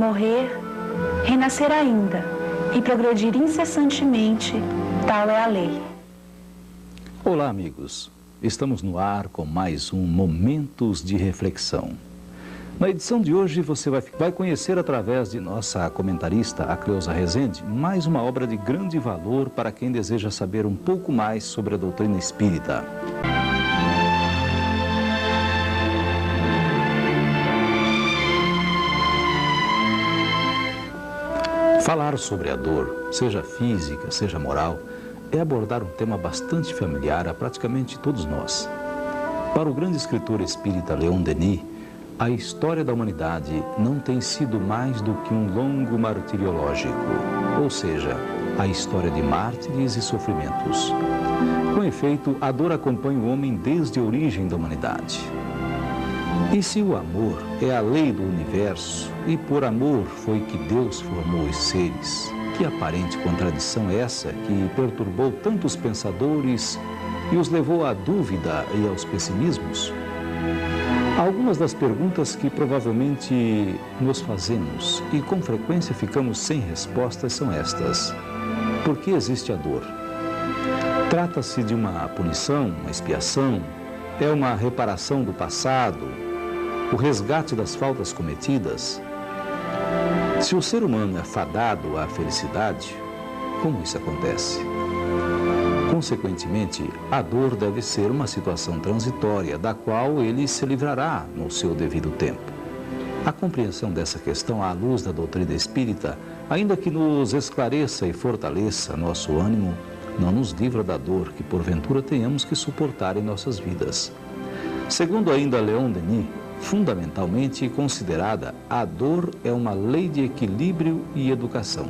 morrer, renascer ainda e progredir incessantemente, tal é a lei. Olá, amigos. Estamos no ar com mais um Momentos de Reflexão. Na edição de hoje você vai conhecer através de nossa comentarista, a Cleusa Rezende, mais uma obra de grande valor para quem deseja saber um pouco mais sobre a doutrina espírita. Falar sobre a dor, seja física, seja moral, é abordar um tema bastante familiar a praticamente todos nós. Para o grande escritor espírita Leon Denis, a história da humanidade não tem sido mais do que um longo martiriológico, ou seja, a história de mártires e sofrimentos. Com efeito, a dor acompanha o homem desde a origem da humanidade. E se o amor é a lei do universo, e por amor foi que Deus formou os seres, que aparente contradição é essa que perturbou tantos pensadores e os levou à dúvida e aos pessimismos? Algumas das perguntas que provavelmente nos fazemos e com frequência ficamos sem respostas são estas. Por que existe a dor? Trata-se de uma punição, uma expiação? É uma reparação do passado? O resgate das faltas cometidas? Se o ser humano é fadado à felicidade, como isso acontece? Consequentemente, a dor deve ser uma situação transitória, da qual ele se livrará no seu devido tempo. A compreensão dessa questão à luz da doutrina espírita, ainda que nos esclareça e fortaleça nosso ânimo, não nos livra da dor que porventura tenhamos que suportar em nossas vidas. Segundo ainda Leon Denis, fundamentalmente considerada, a dor é uma lei de equilíbrio e educação.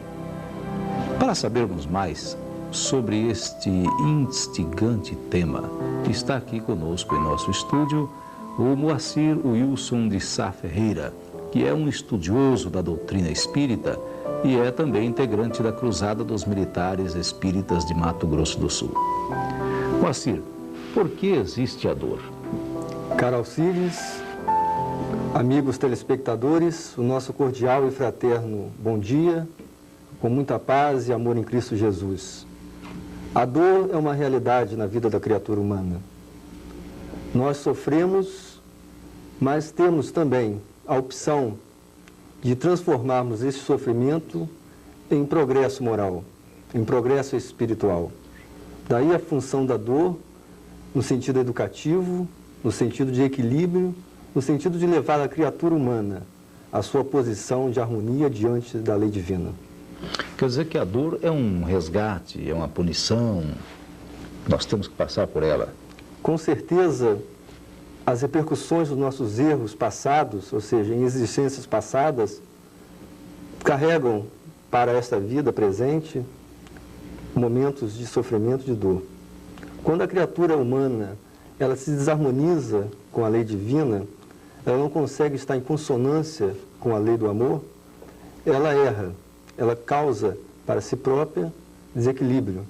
Para sabermos mais sobre este instigante tema, está aqui conosco em nosso estúdio o Moacir Wilson de Sá Ferreira, que é um estudioso da doutrina espírita e é também integrante da Cruzada dos Militares Espíritas de Mato Grosso do Sul. Moacir, por que existe a dor? Caro Alcides, amigos telespectadores, o nosso cordial e fraterno bom dia, com muita paz e amor em Cristo Jesus. A dor é uma realidade na vida da criatura humana. Nós sofremos, mas temos também a opção de transformarmos esse sofrimento em progresso moral, em progresso espiritual. Daí a função da dor no sentido educativo, no sentido de equilíbrio, no sentido de levar a criatura humana à sua posição de harmonia diante da lei divina. Quer dizer que a dor é um resgate, é uma punição, nós temos que passar por ela. Com certeza, as repercussões dos nossos erros passados, ou seja, em existências passadas, carregam para esta vida presente momentos de sofrimento, de dor. Quando a criatura humana ela se desarmoniza com a lei divina, ela não consegue estar em consonância com a lei do amor, ela erra. Ela causa para si própria desequilíbrio.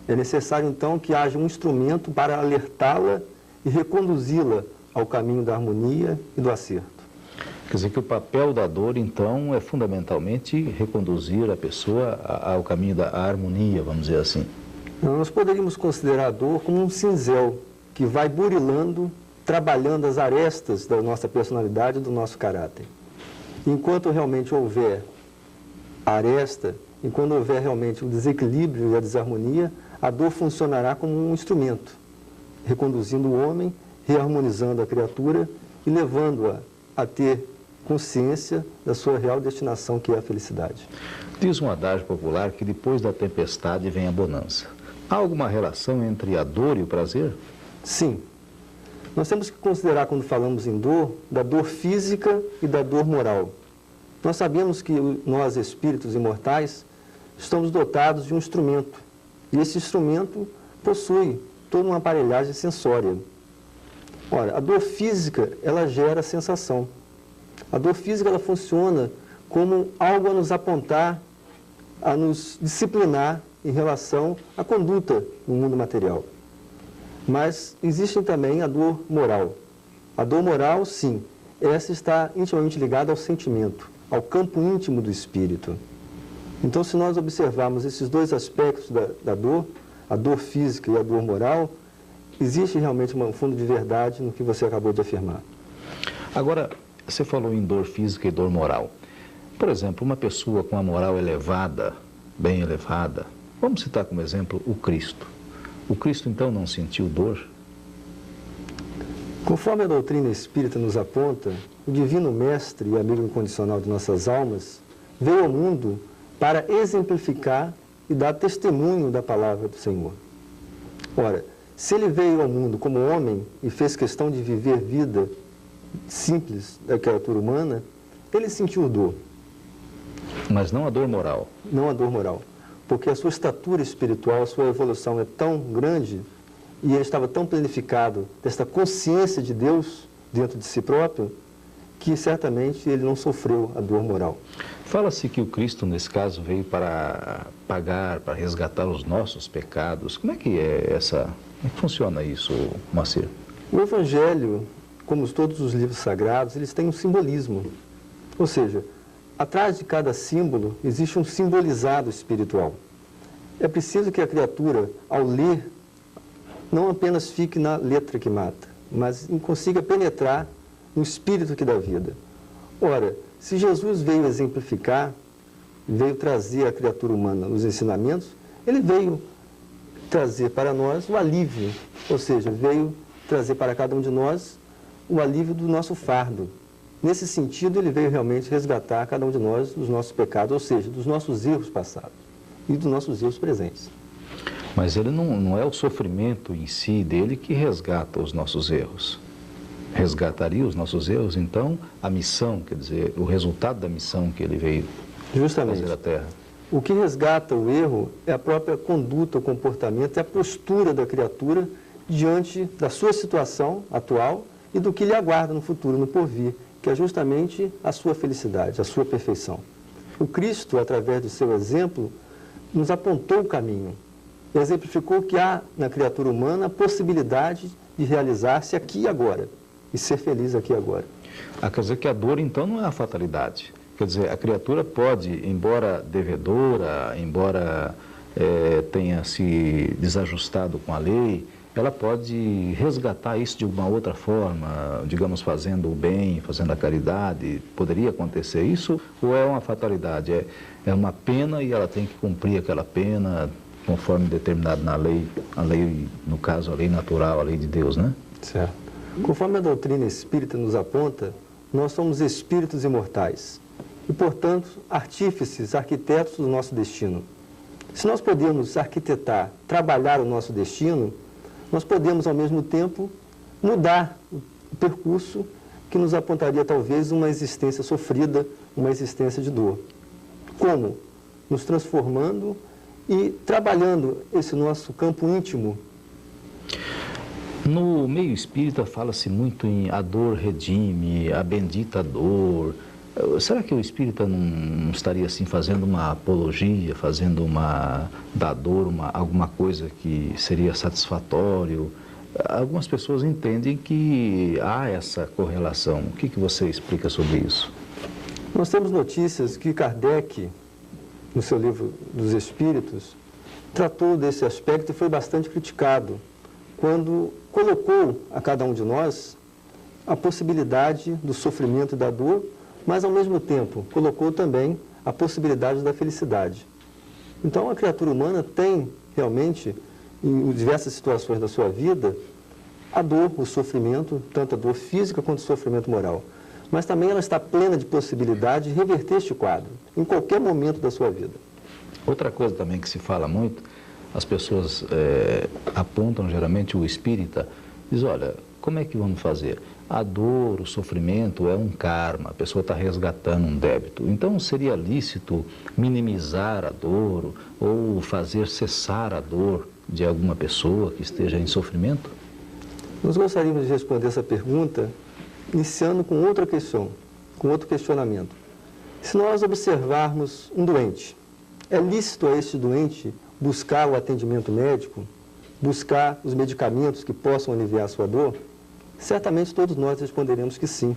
É necessário, então, que haja um instrumento para alertá-la e reconduzi-la ao caminho da harmonia e do acerto. Quer dizer que o papel da dor, então, é fundamentalmente reconduzir a pessoa ao caminho da harmonia, vamos dizer assim. Nós poderíamos considerar a dor como um cinzel que vai burilando, trabalhando as arestas da nossa personalidade e do nosso caráter. Enquanto realmente houver aresta, e quando houver realmente o desequilíbrio e a desarmonia, a dor funcionará como um instrumento, reconduzindo o homem, reharmonizando a criatura e levando-a a ter consciência da sua real destinação, que é a felicidade. Diz um adágio popular que depois da tempestade vem a bonança. Há alguma relação entre a dor e o prazer? Sim. Nós temos que considerar, quando falamos em dor, da dor física e da dor moral. Nós sabemos que nós, espíritos imortais, estamos dotados de um instrumento. E esse instrumento possui toda uma aparelhagem sensória. Ora, a dor física, ela gera sensação. A dor física, ela funciona como algo a nos apontar, a nos disciplinar em relação à conduta no mundo material. Mas existe também a dor moral. A dor moral, sim, essa está intimamente ligada ao sentimento. ao campo íntimo do espírito. Então, se nós observarmos esses dois aspectos da dor, a dor física e a dor moral, existe realmente um fundo de verdade no que você acabou de afirmar. Agora, você falou em dor física e dor moral. Por exemplo, uma pessoa com a moral elevada, bem elevada, vamos citar como exemplo o Cristo. O Cristo, então, não sentiu dor? Conforme a doutrina espírita nos aponta, o Divino Mestre e amigo incondicional de nossas almas veio ao mundo para exemplificar e dar testemunho da palavra do Senhor. Ora, se ele veio ao mundo como homem e fez questão de viver vida simples da criatura humana, ele sentiu dor. Mas não a dor moral. Não a dor moral. Porque a sua estatura espiritual, a sua evolução é tão grande e ele estava tão planificado desta consciência de Deus dentro de si próprio, que certamente ele não sofreu a dor moral. Fala-se que o Cristo, nesse caso, veio para pagar, para resgatar os nossos pecados. Como é que funciona isso, Moacir? O Evangelho, como todos os livros sagrados, eles têm um simbolismo. Ou seja, atrás de cada símbolo existe um simbolizado espiritual. É preciso que a criatura, ao ler, não apenas fique na letra que mata, mas consiga penetrar no espírito que dá vida. Ora, se Jesus veio exemplificar, veio trazer à criatura humana os ensinamentos, ele veio trazer para nós o alívio, ou seja, veio trazer para cada um de nós o alívio do nosso fardo. Nesse sentido, ele veio realmente resgatar cada um de nós dos nossos pecados, ou seja, dos nossos erros passados e dos nossos erros presentes. Mas ele não é o sofrimento em si dele que resgata os nossos erros. Resgataria os nossos erros, então, a missão, quer dizer, o resultado da missão que ele veio fazer à Terra. O que resgata o erro é a própria conduta, o comportamento, é a postura da criatura diante da sua situação atual e do que lhe aguarda no futuro, no porvir, que é justamente a sua felicidade, a sua perfeição. O Cristo, através do seu exemplo, nos apontou o caminho, exemplificou que há na criatura humana a possibilidade de realizar-se aqui e agora, e ser feliz aqui e agora. Quer dizer que a dor, então, não é a fatalidade. Quer dizer, a criatura pode, embora devedora, embora tenha se desajustado com a lei, ela pode resgatar isso de uma outra forma, digamos, fazendo o bem, fazendo a caridade. Poderia acontecer isso? Ou é uma fatalidade? É uma pena e ela tem que cumprir aquela pena conforme determinado na lei, a lei, no caso, a lei natural, a lei de Deus, né? Certo. Conforme a doutrina espírita nos aponta, nós somos espíritos imortais e, portanto, artífices, arquitetos do nosso destino. Se nós podemos arquitetar, trabalhar o nosso destino, nós podemos, ao mesmo tempo, mudar o percurso que nos apontaria, talvez, uma existência sofrida, uma existência de dor. Como? Nos transformando e trabalhando esse nosso campo íntimo. No meio espírita fala-se muito em a dor redime, a bendita dor. Será que o espírita não estaria assim fazendo uma apologia, fazendo da dor alguma coisa que seria satisfatório? Algumas pessoas entendem que há essa correlação. O que você explica sobre isso? Nós temos notícias que Kardec, no seu livro dos Espíritos, tratou desse aspecto e foi bastante criticado quando colocou a cada um de nós a possibilidade do sofrimento e da dor, mas, ao mesmo tempo, colocou também a possibilidade da felicidade. Então, a criatura humana tem, realmente, em diversas situações da sua vida, a dor, o sofrimento, tanto a dor física quanto o sofrimento moral. Mas também ela está plena de possibilidade de reverter este quadro, em qualquer momento da sua vida. Outra coisa também que se fala muito, as pessoas apontam geralmente o espírita, diz, olha, como é que vamos fazer? A dor, o sofrimento é um karma, a pessoa está resgatando um débito. Então seria lícito minimizar a dor ou fazer cessar a dor de alguma pessoa que esteja em sofrimento? Nós gostaríamos de responder essa pergunta iniciando com outra questão, com outro questionamento. Se nós observarmos um doente, é lícito a este doente buscar o atendimento médico, buscar os medicamentos que possam aliviar a sua dor? Certamente todos nós responderemos que sim.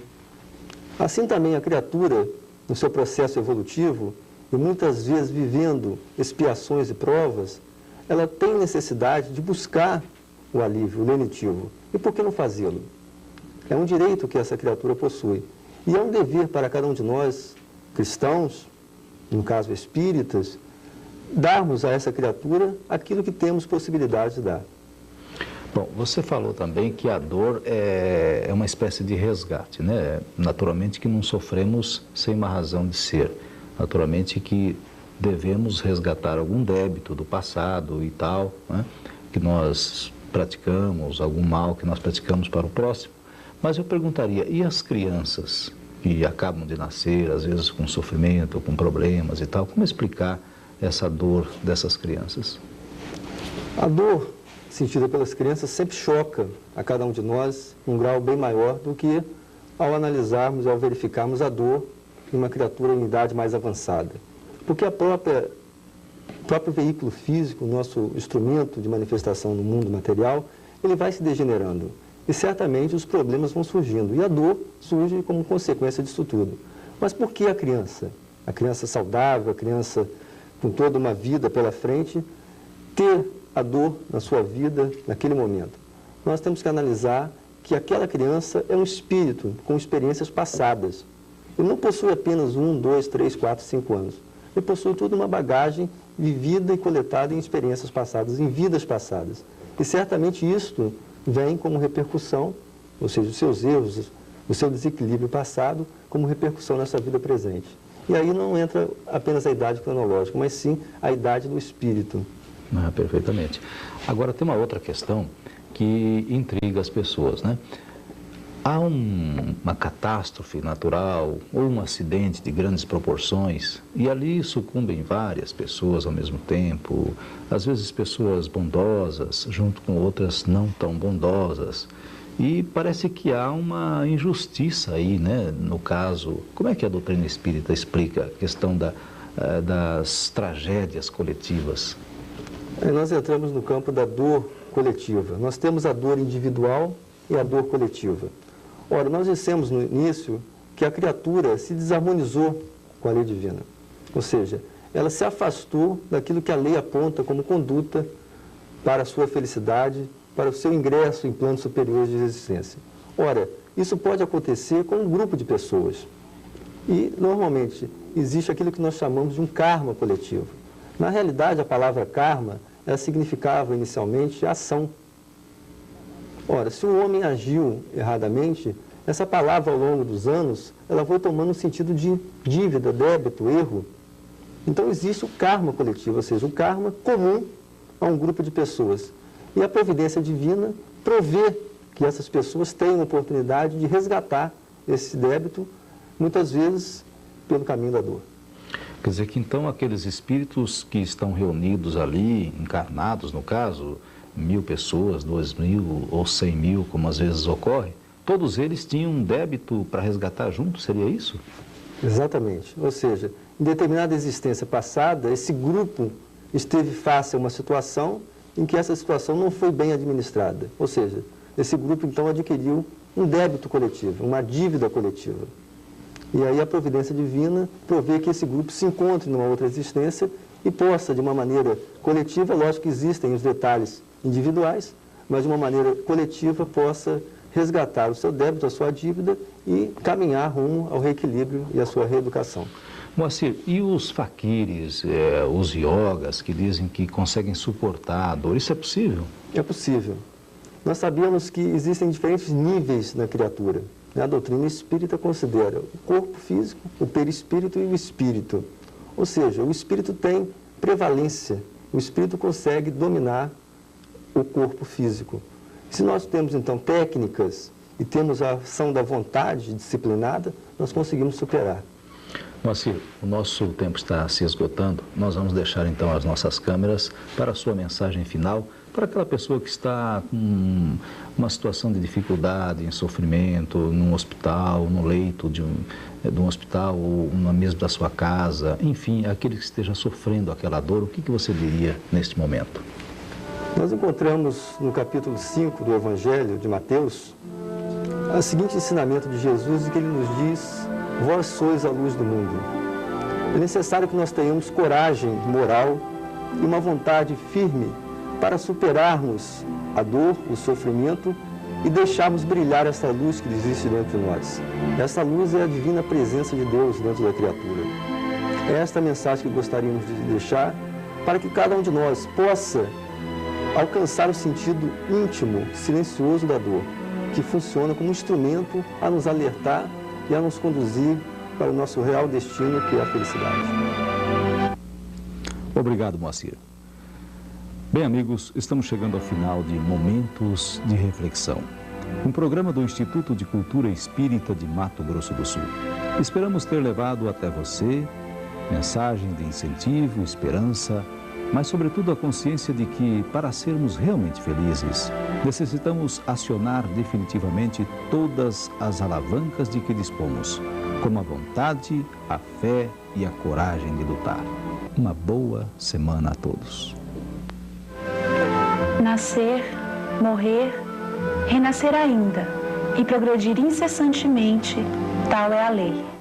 Assim também a criatura no seu processo evolutivo, e muitas vezes vivendo expiações e provas, ela tem necessidade de buscar o alívio, o lenitivo. E por que não fazê-lo? É um direito que essa criatura possui. E é um dever para cada um de nós, cristãos, no caso espíritas, darmos a essa criatura aquilo que temos possibilidade de dar. Bom, você falou também que a dor é uma espécie de resgate, né? Naturalmente que não sofremos sem uma razão de ser. Naturalmente que devemos resgatar algum débito do passado e tal, né? Que nós praticamos, algum mal que nós praticamos para o próximo. Mas eu perguntaria, e as crianças que acabam de nascer, às vezes com sofrimento, com problemas e tal, como explicar essa dor dessas crianças? A dor sentida pelas crianças sempre choca a cada um de nós um grau bem maior do que ao analisarmos, ao verificarmos a dor em uma criatura em idade mais avançada. Porque o próprio veículo físico, nosso instrumento de manifestação no mundo material, ele vai se degenerando. E certamente os problemas vão surgindo. E a dor surge como consequência disso tudo. Mas por que a criança? A criança saudável, a criança com toda uma vida pela frente, ter a dor na sua vida naquele momento? Nós temos que analisar que aquela criança é um espírito com experiências passadas. Ele não possui apenas 1, 2, 3, 4, 5 anos. Ele possui toda uma bagagem vivida e coletada em experiências passadas, em vidas passadas. E certamente isto vem como repercussão, ou seja, os seus erros, o seu desequilíbrio passado, como repercussão nessa vida presente. E aí não entra apenas a idade cronológica, mas sim a idade do espírito. Perfeitamente. Agora, tem uma outra questão que intriga as pessoas, né? Há uma catástrofe natural ou um acidente de grandes proporções e ali sucumbem várias pessoas ao mesmo tempo, às vezes pessoas bondosas junto com outras não tão bondosas. E parece que há uma injustiça aí, né? No caso, como é que a doutrina espírita explica a questão das tragédias coletivas? Aí nós entramos no campo da dor coletiva. Nós temos a dor individual e a dor coletiva. Ora, nós dissemos no início que a criatura se desarmonizou com a lei divina. Ou seja, ela se afastou daquilo que a lei aponta como conduta para a sua felicidade, para o seu ingresso em planos superiores de existência. Ora, isso pode acontecer com um grupo de pessoas. E, normalmente, existe aquilo que nós chamamos de um karma coletivo. Na realidade, a palavra karma, ela significava inicialmente ação. Ora, se um homem agiu erradamente, essa palavra ao longo dos anos, ela foi tomando um sentido de dívida, débito, erro. Então existe o karma coletivo, ou seja, o karma comum a um grupo de pessoas. E a providência divina provê que essas pessoas tenham a oportunidade de resgatar esse débito, muitas vezes pelo caminho da dor. Quer dizer que então aqueles espíritos que estão reunidos ali, encarnados no caso, 1.000 pessoas, 2.000 ou 100.000, como às vezes ocorre, todos eles tinham um débito para resgatar junto, seria isso? Exatamente. Ou seja, em determinada existência passada, esse grupo esteve face a uma situação em que essa situação não foi bem administrada. Ou seja, esse grupo então adquiriu um débito coletivo, uma dívida coletiva. E aí a providência divina provê que esse grupo se encontre numa outra existência e possa, de uma maneira coletiva, lógico que existem os detalhes individuais, mas de uma maneira coletiva possa resgatar o seu débito, a sua dívida e caminhar rumo ao reequilíbrio e à sua reeducação. Moacir, e os faquires, os iogas que dizem que conseguem suportar a dor, isso é possível? É possível. Nós sabemos que existem diferentes níveis na criatura. A doutrina espírita considera o corpo físico, o perispírito e o espírito. Ou seja, o espírito tem prevalência, o espírito consegue dominar o corpo físico. Se nós temos, então, técnicas e temos a ação da vontade disciplinada, nós conseguimos superar. Moacir, o nosso tempo está se esgotando. Nós vamos deixar, então, as nossas câmeras para a sua mensagem final, para aquela pessoa que está com uma situação de dificuldade, em sofrimento, num hospital, no leito de um hospital, ou na mesma da sua casa, enfim, aquele que esteja sofrendo aquela dor, o que você diria neste momento? Nós encontramos no capítulo 5 do Evangelho de Mateus o seguinte ensinamento de Jesus, em que ele nos diz Vós sois a luz do mundo. É necessário que nós tenhamos coragem moral e uma vontade firme para superarmos a dor, o sofrimento e deixarmos brilhar essa luz que existe dentro de nós. Essa luz é a divina presença de Deus dentro da criatura. É esta a mensagem que gostaríamos de deixar para que cada um de nós possa alcançar o sentido íntimo, silencioso da dor, que funciona como instrumento a nos alertar e a nos conduzir para o nosso real destino, que é a felicidade. Obrigado, Moacir. Bem, amigos, estamos chegando ao final de Momentos de Reflexão, um programa do Instituto de Cultura Espírita de Mato Grosso do Sul. Esperamos ter levado até você mensagem de incentivo, esperança, mas sobretudo a consciência de que, para sermos realmente felizes, necessitamos acionar definitivamente todas as alavancas de que dispomos, como a vontade, a fé e a coragem de lutar. Uma boa semana a todos. Nascer, morrer, renascer ainda e progredir incessantemente, tal é a lei.